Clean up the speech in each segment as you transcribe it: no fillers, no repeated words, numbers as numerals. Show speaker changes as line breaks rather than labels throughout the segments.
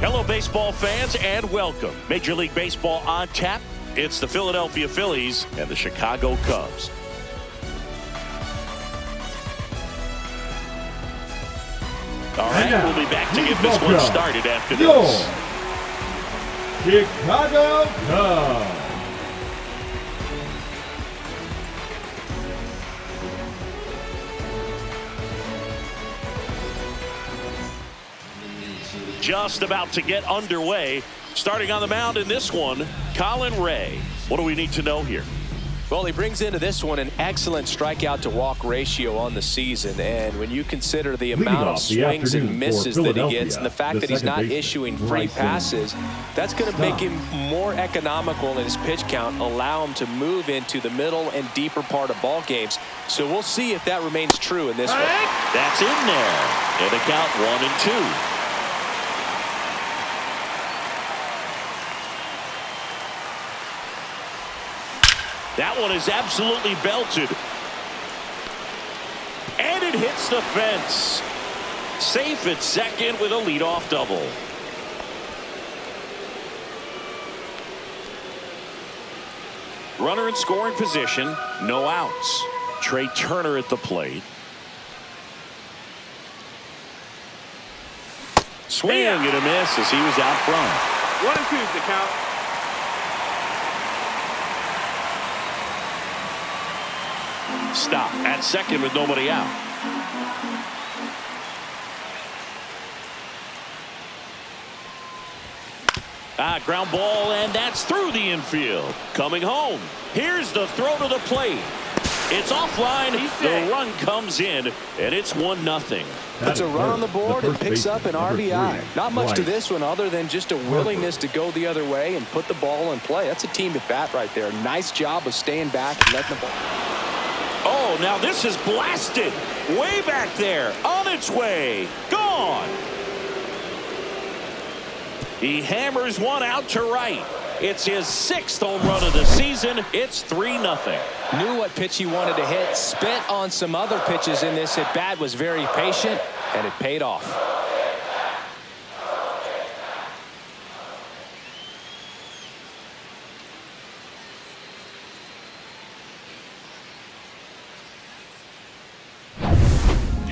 Hello, baseball fans, and welcome. Major League Baseball on tap. It's the Philadelphia Phillies and the Chicago Cubs. All right, we'll be back to get this one started after this.
Chicago Cubs.
Just about to get underway. Starting on the mound in this one, Colin Ray. What do we need to know here?
Well, he brings into this one an excellent strikeout to walk ratio on the season. And when you consider the amount of swings and misses that he gets and the fact that he's not issuing free passes, that's going to make him more economical in his pitch count, allow him to move into the middle and deeper part of ball games. So we'll see if that remains true in this one.
That's in there. And the count 1-2. That one is absolutely belted. And it hits the fence. Safe at second with a leadoff double. Runner in scoring position, no outs. Trey Turner at the plate. Swing and a miss as he was out front.
1-2's the count.
Stop at second with nobody out. Ground ball, and that's through the infield. Coming home. Here's the throw to the plate. It's offline. The run comes in, and it's 1-0.
It's a run on the board and picks up an RBI. Not much to this one other than just a willingness to go the other way and put the ball in play. That's a team at bat right there. Nice job of staying back and letting the ball.
Oh, now this is blasted. Way back there. On its way. Gone. He hammers one out to right. It's his 6th home run of the season. It's 3-0.
Knew what pitch he wanted to hit. Spent on some other pitches in this at bat. Was very patient, and it paid off.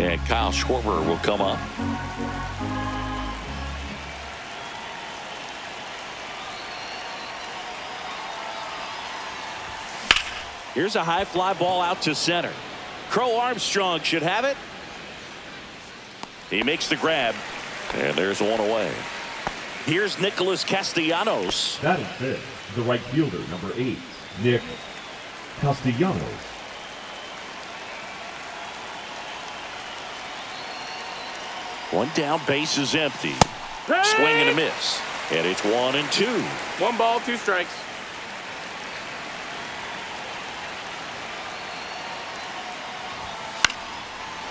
And Kyle Schwarber will come up. Here's a high fly ball out to center. Crow Armstrong should have it. He makes the grab, and there's one away. Here's Nicholas Castellanos.
That is it. The right fielder, number 8, Nick Castellanos.
One down, base is empty. Swing and a miss. And it's 1-2.
1 ball, 2 strikes.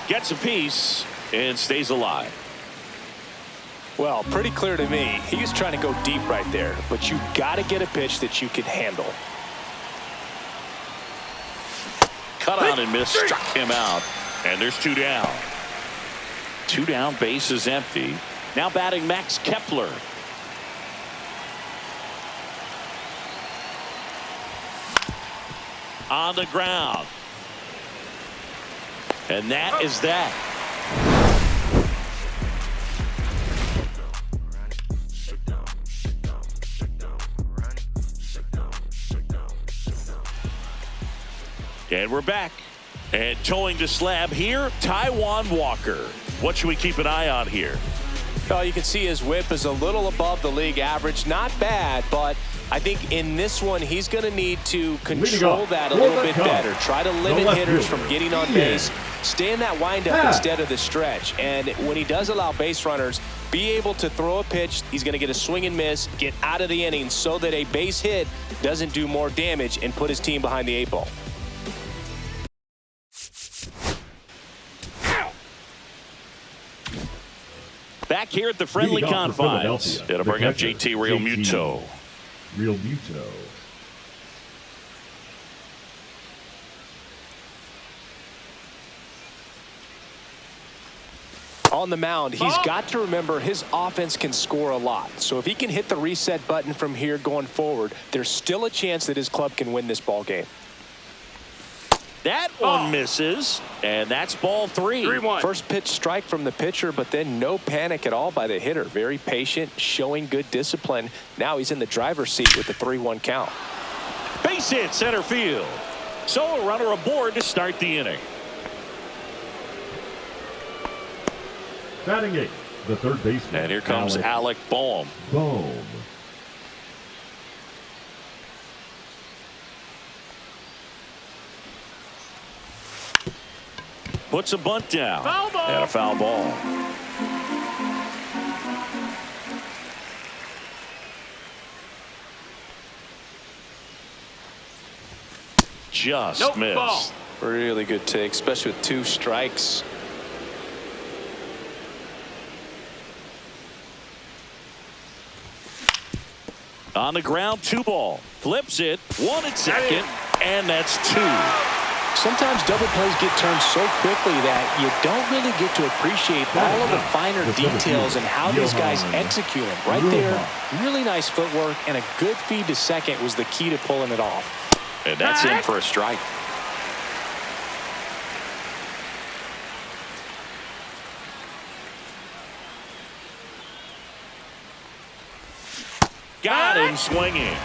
Gets a piece and stays alive.
Well, pretty clear to me. He was trying to go deep right there, but you got to get a pitch that you can handle.
Cut on and miss, struck him out, and there's 2 down. 2 down, base is empty. Now batting Max Kepler. On the ground. And that is that. And we're back. And towing the slab here, Taijuan Walker. What should we keep an eye on here?
Oh, you can see his whip is a little above the league average. Not bad, but I think in this one he's going to need to control that a little bit better. Try to limit hitters from getting on base. Stay in that windup instead of the stretch. And when he does allow base runners, be able to throw a pitch. He's going to get a swing and miss, get out of the inning so that a base hit doesn't do more damage and put his team behind the 8 ball.
Back here at the friendly confines. It'll bring up JT Realmuto.
On the mound, he's got to remember his offense can score a lot. So if he can hit the reset button from here going forward, there's still a chance that his club can win this ball game.
That one misses, and that's ball 3.
3-1.
First pitch strike from the pitcher, but then no panic at all by the hitter. Very patient, showing good discipline. Now he's in the driver's seat with the 3-1 count.
Base hit center field. So a runner aboard to start the inning.
Batting 8, the third baseman.
And here comes Alec Boehm. Puts a bunt down. And a foul ball. Just missed.
Ball.
Really good take, especially with 2 strikes.
On the ground, 2 ball. Flips it. 1 at second. And that's 2.
Sometimes double plays get turned so quickly that you don't really get to appreciate all of the finer details and how these guys execute them. Right there, really nice footwork, and a good feed to second was the key to pulling it off.
And that's in for a strike. got him swinging.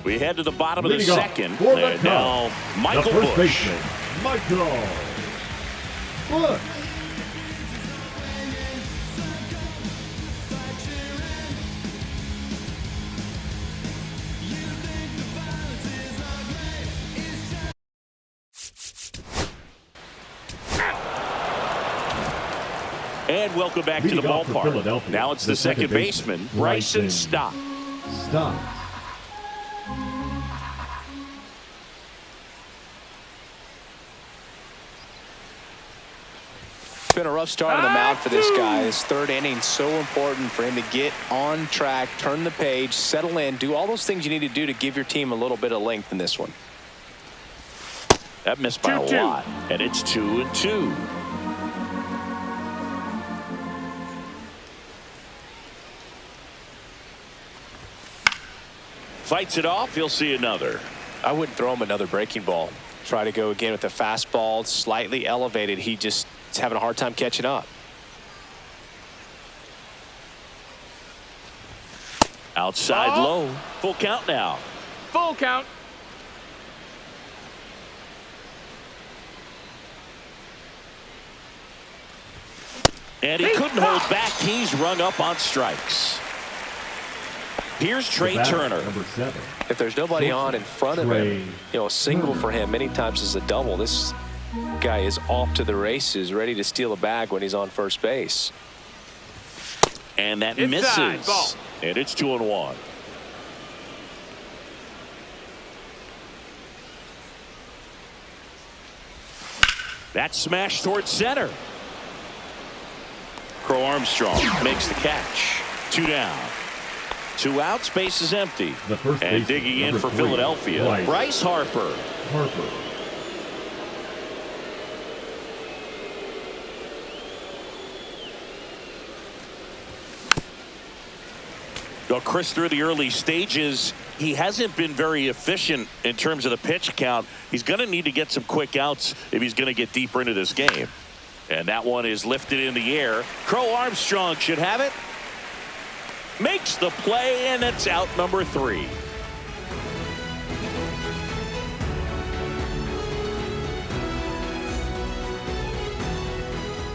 We head to the bottom of the second. And now Michael Busch.
Baseman, Michael Busch.
And welcome back to the ballpark. Now it's the second baseman, Bryson Stott.
It's been a rough start on the mound for this guy. His third inning so important for him to get on track, turn the page, settle in, do all those things you need to do to give your team a little bit of length in this one.
That missed by a lot, and it's 2-2. Fights it off. He'll see another.
I wouldn't throw him another breaking ball. Try to go again with the fastball, slightly elevated. He just is having a hard time catching up.
Outside low. Full count now.
Full count.
And he couldn't hold back. He's rung up on strikes. Here's Trey Turner.
Number 7.
If there's nobody on in front of him, a single for him many times is a double. This guy is off to the races, ready to steal a bag when he's on first base.
And that misses. Ball. And it's 2-1. That smash towards center. Crow Armstrong makes the catch. 2 down. 2 outs, base is empty. And digging in for Philadelphia, Bryce Harper. Well, Chris, through the early stages, he hasn't been very efficient in terms of the pitch count. He's going to need to get some quick outs if he's going to get deeper into this game. And that one is lifted in the air. Crow Armstrong should have it. Makes the play, and it's out number 3.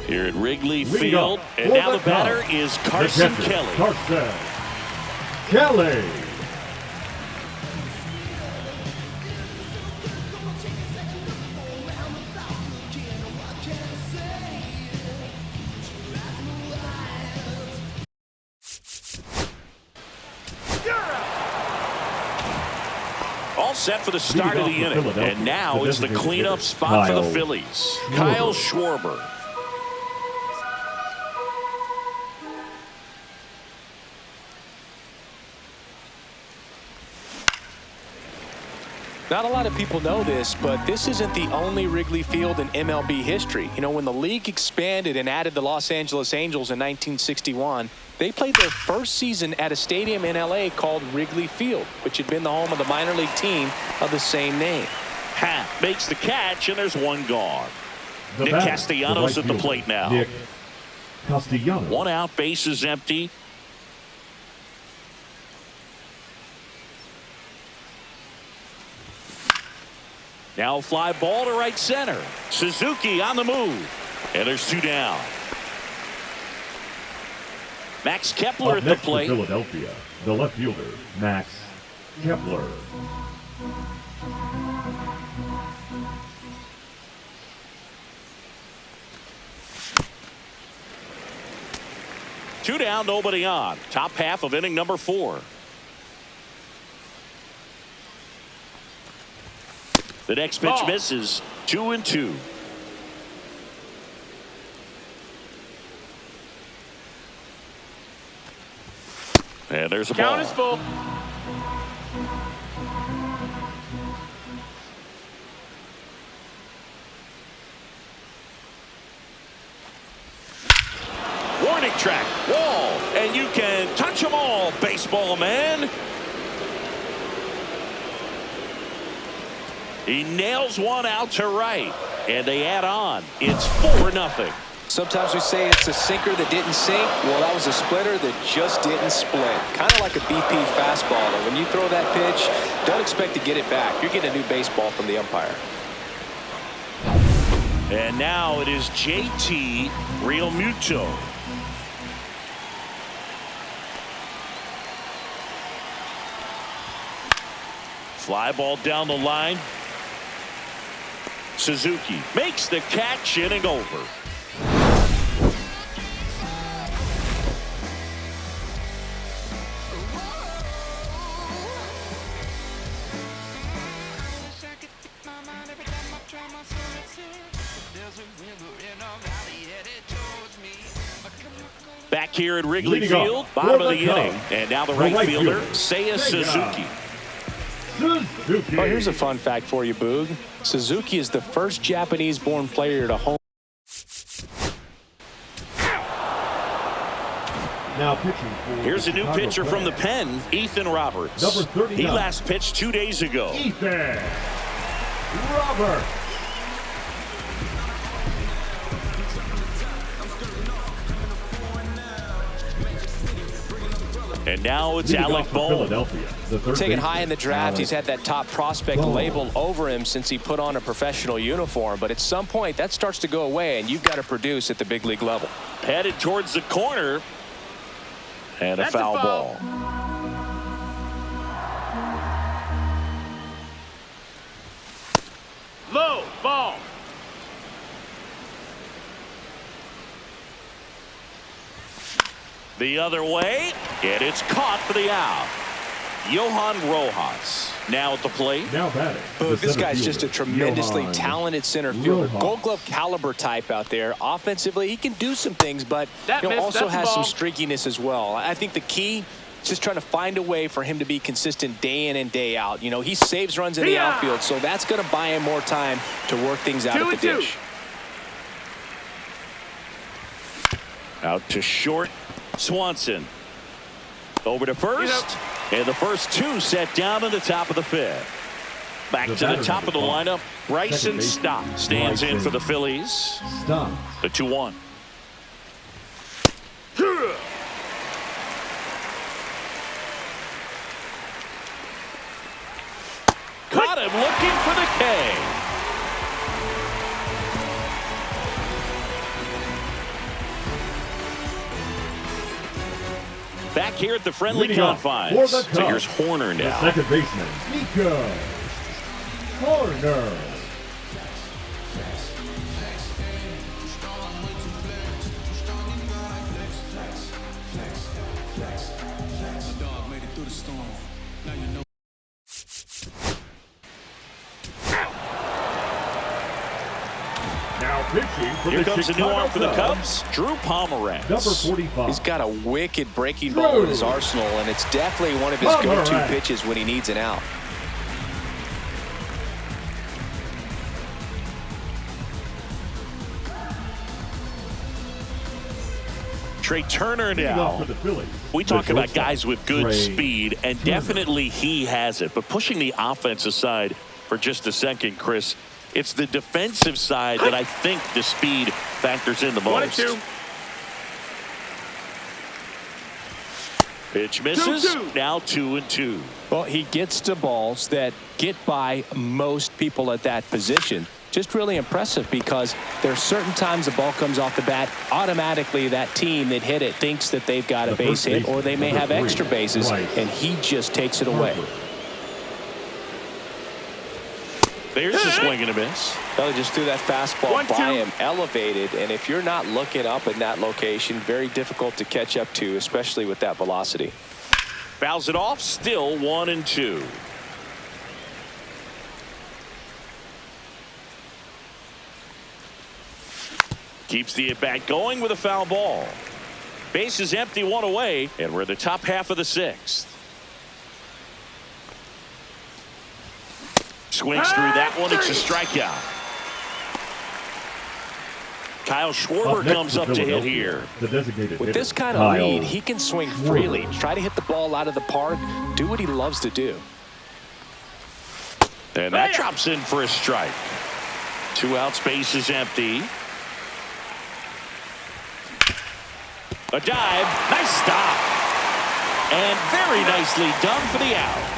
Here at Wrigley Field, and now the batter is Carson Kelly. All set for the start of the inning. And now it's the cleanup spot for the Phillies. Kyle Schwarber.
Not a lot of people know this, but this isn't the only Wrigley Field in MLB history. You know, when the league expanded and added the Los Angeles Angels in 1961, they played their first season at a stadium in L.A. called Wrigley Field, which had been the home of the minor league team of the same name.
Happ makes the catch, and there's one gone. Nick Castellanos at the plate now.
Nick Castellanos.
1 out, base is empty. Now fly ball to right center. Suzuki on the move. And there's 2 down. Max Kepler at the plate.
Philadelphia, the left fielder, Max Kepler.
Two down, nobody on. Top half of inning number 4. The next pitch misses. 2-2. And there's a ball.
Count is full.
Warning track, wall, and you can touch them all, baseball man. He nails one out to right, and they add on. It's 4-0.
Sometimes we say it's a sinker that didn't sink. Well, that was a splitter that just didn't split. Kind of like a BP fastball. And when you throw that pitch, don't expect to get it back. You're getting a new baseball from the umpire.
And now it is JT Realmuto. Fly ball down the line. Suzuki makes the catch, inning over. Back here at Wrigley Field, bottom of the inning, and now the right fielder, Seiya Suzuki.
Well, here's a fun fact for you, Boog. Suzuki is the first Japanese-born player to home.
Now pitching for
Here's a new pitcher from the pen, Ethan Roberts.
Number 39.
He last pitched 2 days ago.
Ethan Roberts.
And now it's Alec Bohm.
Taken high in the draft, he's had that top prospect label over him since he put on a professional uniform. But at some point, that starts to go away, and you've got to produce at the big league level.
Headed towards the corner. And a foul ball. Low ball. The other way, and it's caught for the out. Johan Rojas now at the plate.
Now batting.
This guy's just a tremendously talented center fielder. Gold Glove caliber type out there. Offensively, he can do some things, but also has some streakiness as well. I think the key is just trying to find a way for him to be consistent day in and day out. You know, he saves runs in the outfield, so that's going to buy him more time to work things out at the dish.
Out to short. Swanson over to first, and the first two set down in the top of the fifth. Back to the top of the lineup, Bryson Stott stands in for the Phillies. The 2-1. Caught him looking for the K. Back here at the friendly confines. So here's Horner now.
The second baseman, Nico Horner.
Here comes a new arm for the Cubs, Drew Pomeranz.
Number 45.
He's got a wicked breaking ball in his arsenal, and it's definitely one of his go-to pitches when he needs an out.
Trey Turner now. We talk about guys with good speed, and definitely he has it. But pushing the offense aside for just a second, Chris, it's the defensive side that I think the speed factors in the most.
1-2.
Pitch misses. 2-2. Now 2-2.
Well, he gets to balls that get by most people at that position. Just really impressive because there are certain times the ball comes off the bat, automatically that team that hit it thinks that they've got a base hit, or they may have extra bases, and he just takes it away.
There's a swing and a miss.
Well, just threw that fastball by him, elevated, and if you're not looking up in that location, very difficult to catch up to, especially with that velocity.
Fouls it off, still 1-2. Keeps the at-bat going with a foul ball. Base is empty, one away, and we're in the top half of the sixth. Swings through that one. It's a strikeout. Kyle Schwarber comes up to hit here.
With this kind of lead, he can swing freely, try to hit the ball out of the park, do what he loves to do.
And that drops in for a strike. 2 outs, base is empty. A dive, nice stop. And very nicely done for the out.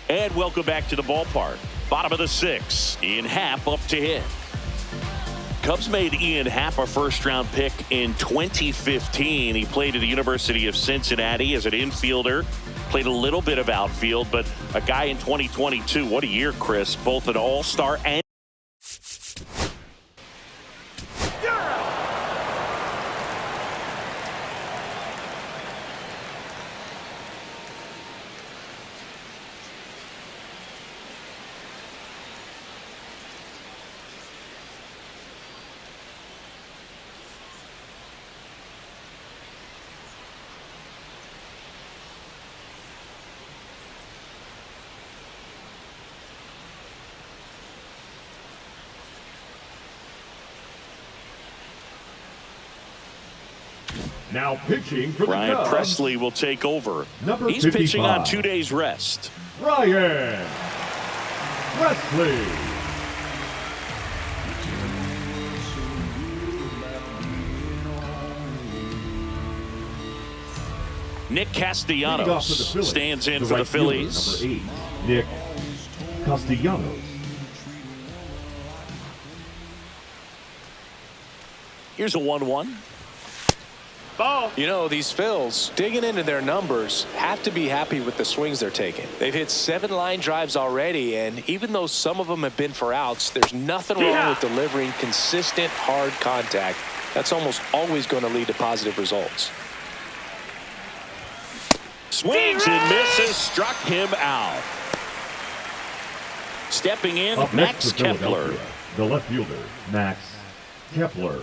And welcome back to the ballpark. Bottom of the 6th, Ian Happ up to hit. Cubs made Ian Happ a first-round pick in 2015. He played at the University of Cincinnati as an infielder. Played a little bit of outfield, but a guy in 2022. What a year, Chris. Both an all-star and...
Now pitching for the
Ryan
Cubs,
Presley will take over.
Number
He's
55.
pitching on 2 days rest.
Ryan Presley.
Nick Castellanos stands in for the Phillies.
Number 8, Nick Castellanos.
Here's a 1-1.
Ball. You know, these Phils, digging into their numbers, have to be happy with the swings they're taking. They've hit 7 line drives already, and even though some of them have been for outs, there's nothing wrong with delivering consistent, hard contact. That's almost always going to lead to positive results.
Swings and misses, struck him out. Stepping in,
Up
Max
next
Kepler.
the left fielder, Max Kepler.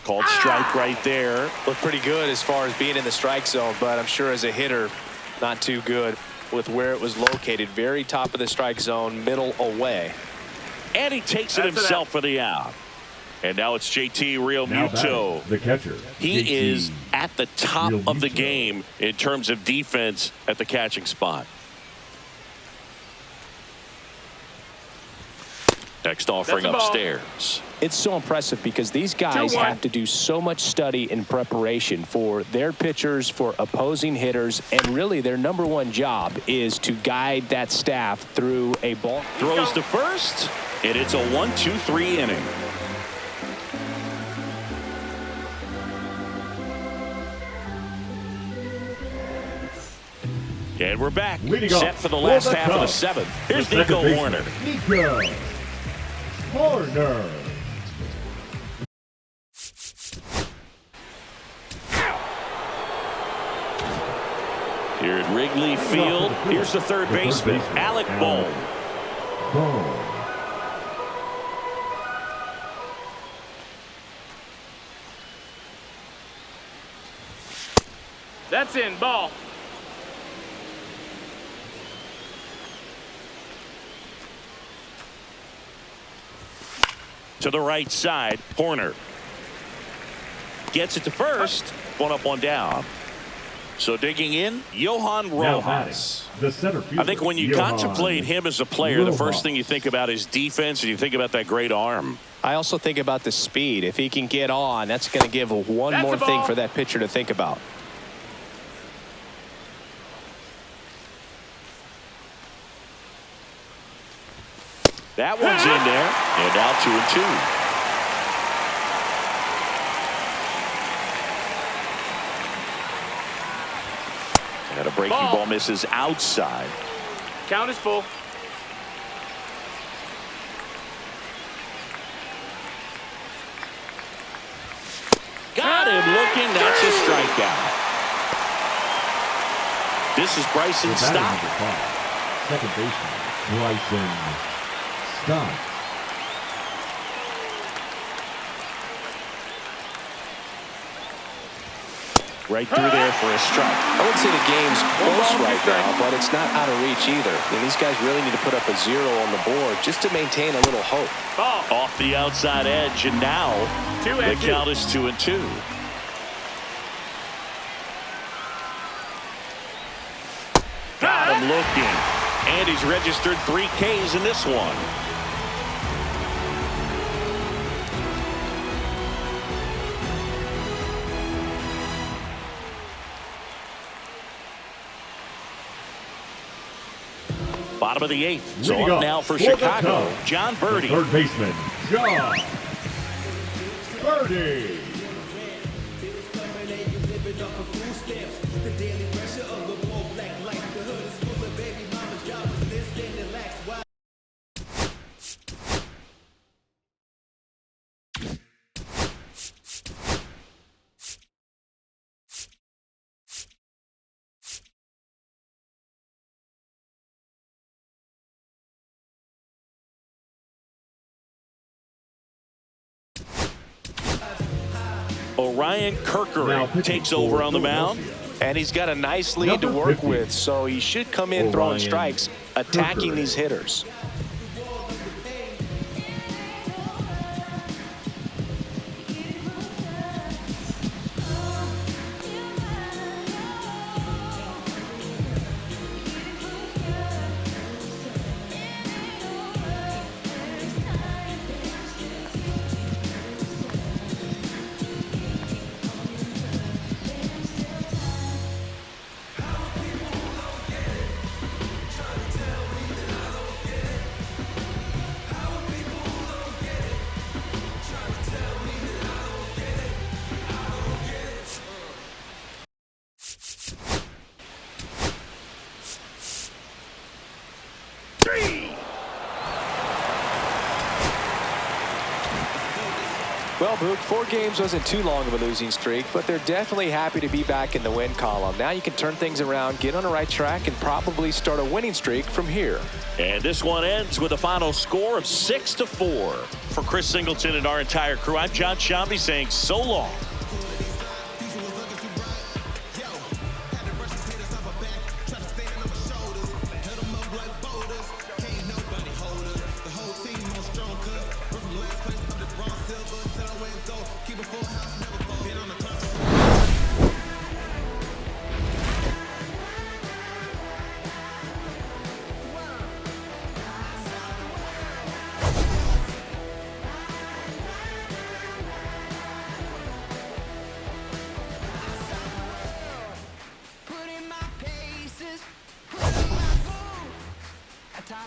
Called strike right there.
Looked pretty good as far as being in the strike zone, but I'm sure as a hitter, not too good with where it was located. Very top of the strike zone, middle away.
And he takes it himself for the out. And now it's JT Realmuto.
The catcher.
He is at the top of the
Realmuto.
game in terms of defense at the catching spot. Next offering upstairs.
It's so impressive because these guys have to do so much study and preparation for their pitchers, for opposing hitters, and really their #1 job is to guide that staff through a ball.
Throws to first, and it's a 1-2-3 inning. And we're back, set for the last half of the 7th. Here's Nico Hoerner.
Nico Hoerner.
Here at Wrigley Field, here's the third baseman, Alec Bohm.
That's in, ball.
To the right side, Hoerner gets it to first. One up, one down. So digging in, Johan Rojas.
The center fielder,
I think when you contemplate him as a player, the first thing you think about is defense, and you think about that great arm.
I also think about the speed. If he can get on, that's going to give one more thing for that pitcher to think about.
That one's in there, and now 2-2. And a breaking ball misses outside.
Count is full.
Got him looking. That's a strikeout. This is Bryson Stott.
Second baseman, Bryson Stott.
Right through there for a strike.
I wouldn't say the game's close right now, but it's not out of reach either. And these guys really need to put up a 0 on the board just to maintain a little hope.
Ball.
Off the outside edge, and now the count is 2-2. Got him looking. And he's registered 3 Ks in this one. Bottom of the 8th. So up now for Chicago, John Birdie.
Third baseman, John Birdie.
Orion Kerkering takes over on the mound.
And he's got a nice lead to work with, so he should come in throwing strikes, attacking these hitters. Well, Boog, 4 games wasn't too long of a losing streak, but they're definitely happy to be back in the win column. Now you can turn things around, get on the right track, and probably start a winning streak from here.
And this one ends with a final score of 6-4. For Chris Singleton and our entire crew, I'm John Shambi saying so long.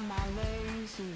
My lazy